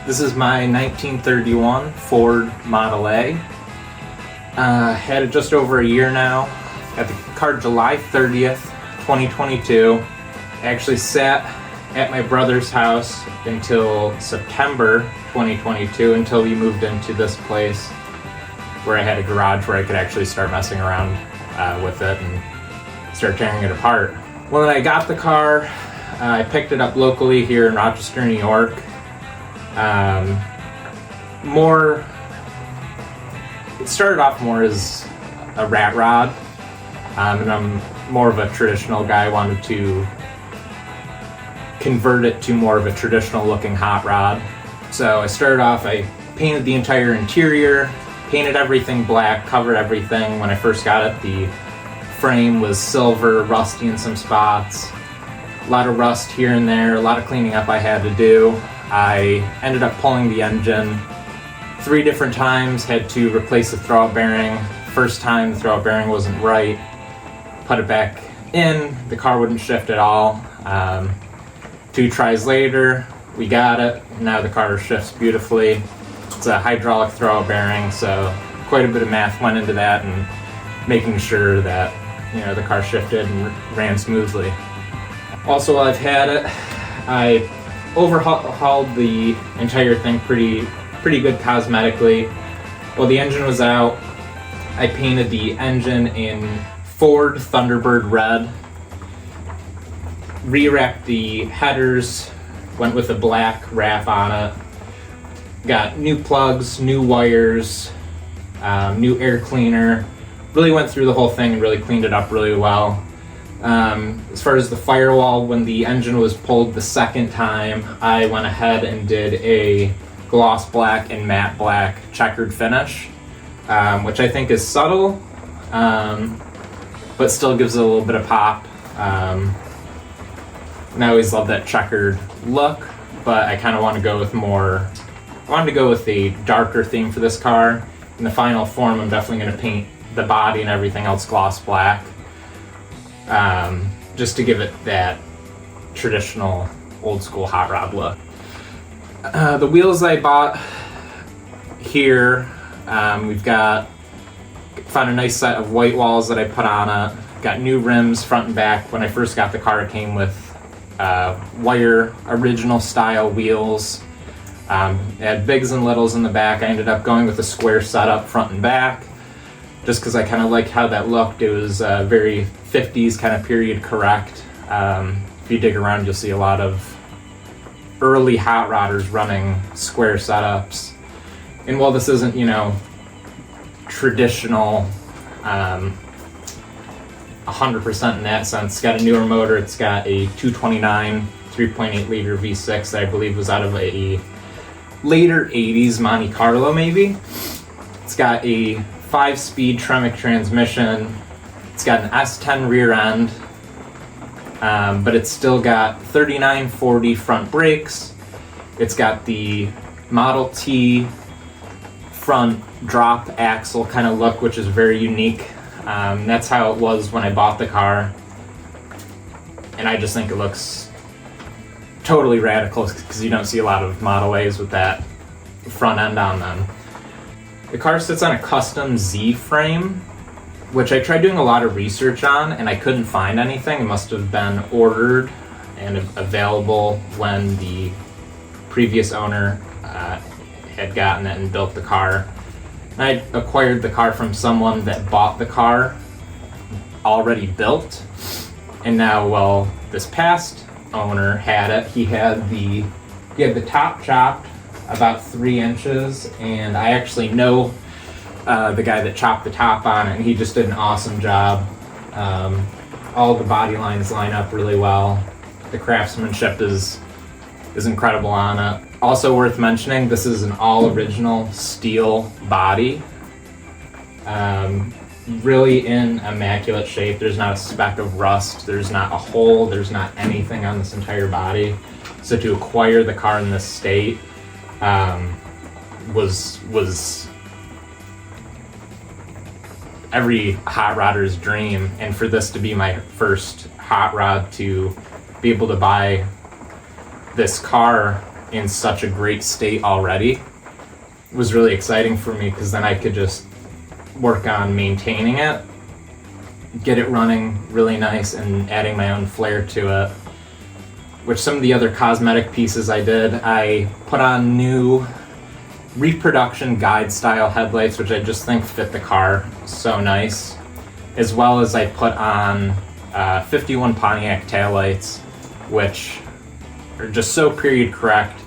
This is my 1931 Ford Model A. Had it just over a year now. Got the car July 30th, 2022. Actually sat at my brother's house until September 2022, until we moved into this place where I had a garage where I could actually start messing around with it and start tearing it apart. When I got the car, I picked it up locally here in Rochester, New York. It started off more as a rat rod, and I'm more of a traditional guy. Wanted to convert it to more of a traditional looking hot rod. So I started off, I painted the entire interior, painted everything black, covered everything. When I first got it, the frame was silver, rusty in some spots, a lot of rust here and there, a lot of cleaning up I had to do. I ended up pulling the engine 3 different times, had to replace the throwout bearing. First time the throwout bearing wasn't right, put it back in, the car wouldn't shift at all. 2 tries later, we got it, now the car shifts beautifully. It's a hydraulic throwout bearing, so quite a bit of math went into that and making sure that, you know, the car shifted and ran smoothly. Also, while I've had it, I overhauled the entire thing pretty good cosmetically. While the engine was out, I painted the engine in Ford Thunderbird red, re-wrapped the headers, went with a black wrap on it, got new plugs, new wires, new air cleaner, really went through the whole thing and really cleaned it up really well. As far as the firewall, when the engine was pulled the second time, I went ahead and did a gloss black and matte black checkered finish, which I think is subtle, but still gives it a little bit of pop. And I always love that checkered look, but I kind of want to go with a darker theme for this car. In the final form, I'm definitely going to paint the body and everything else gloss black. Just to give it that traditional old school hot rod look. The wheels I bought here, found a nice set of white walls that I put on it. Got new rims front and back. When I first got the car, it came with wire original style wheels. It had bigs and littles in the back. I ended up going with a square setup front and back, just because I kind of liked how that looked. It was very 50s kind of period correct. If you dig around, you'll see a lot of early hot rodders running square setups. And while this isn't, traditional 100% in that sense, it's got a newer motor. It's got a 229 3.8 liter V6 that I believe was out of a later 80s Monte Carlo maybe. It's got a 5-speed Tremec transmission. It's got an S10 rear end, but it's still got 3940 front brakes. It's got the Model T front drop axle kind of look, which is very unique. That's how it was when I bought the car, and I just think it looks totally radical because you don't see a lot of Model A's with that front end on them. The car sits on a custom Z frame, which I tried doing a lot of research on and I couldn't find anything. It must have been ordered and available when the previous owner had gotten it and built the car. And I acquired the car from someone that bought the car already built, and now, this past owner had it. He had the top chopped about 3 inches, and I actually know the guy that chopped the top on it, and he just did an awesome job. All the body lines line up really well. The craftsmanship is incredible on it. Also worth mentioning, this is an all original steel body. Really in immaculate shape. There's not a speck of rust, there's not a hole, there's not anything on this entire body. So to acquire the car in this state was every hot rodder's dream, and for this to be my first hot rod to be able to buy this car in such a great state already. It was really exciting for me because then I could just work on maintaining it, get it running really nice, and adding my own flair to it. Which some of the other cosmetic pieces I did, I put on new reproduction guide style headlights, which I just think fit the car so nice, as well as I put on 51 Pontiac taillights, which are just so period correct,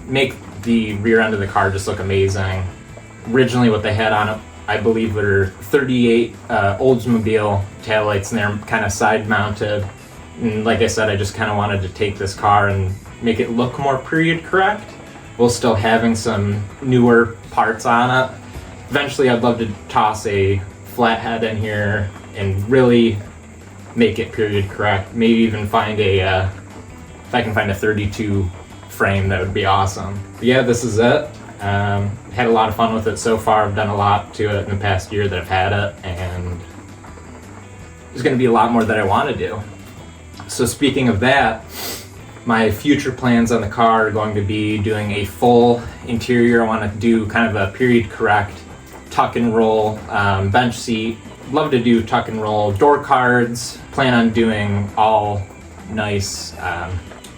make the rear end of the car just look amazing. Originally what they had on it, I believe, were 38 Oldsmobile taillights, and they're kind of side mounted. And like I said, I just kind of wanted to take this car and make it look more period correct, while still having some newer parts on it. Eventually I'd love to toss a flathead in here and really make it period correct. Maybe even find a, if I can find a 32 frame, that would be awesome. But yeah, this is it. Had a lot of fun with it so far. I've done a lot to it in the past year that I've had it, and there's gonna be a lot more that I wanna do. So speaking of that, my future plans on the car are going to be doing a full interior. I want to do kind of a period correct tuck and roll bench seat. Love to do tuck and roll door cards. Plan on doing all nice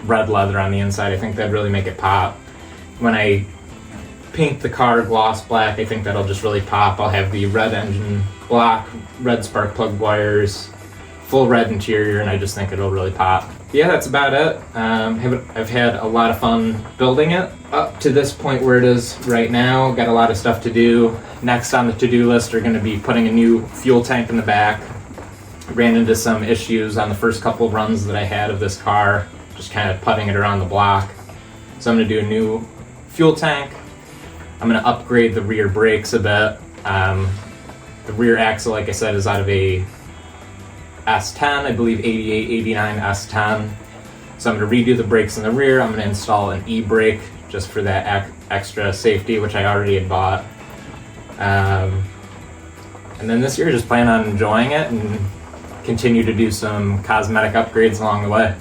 red leather on the inside. I think that'd really make it pop. When I paint the car gloss black, I think that'll just really pop. I'll have the red engine block, red spark plug wires, full red interior, and I just think it'll really pop. Yeah, that's about it. I've had a lot of fun building it up to this point where it is right now. Got a lot of stuff to do. Next on the to-do list are going to be putting a new fuel tank in the back. Ran into some issues on the first couple of runs that I had of this car, just kind of putting it around the block. So I'm going to do a new fuel tank. I'm going to upgrade the rear brakes a bit. The rear axle, like I said, is out of a S10, I believe 88, 89 S10. So I'm going to redo the brakes in the rear. I'm going to install an e-brake just for that extra safety, which I already had bought. And then this year, just plan on enjoying it and continue to do some cosmetic upgrades along the way.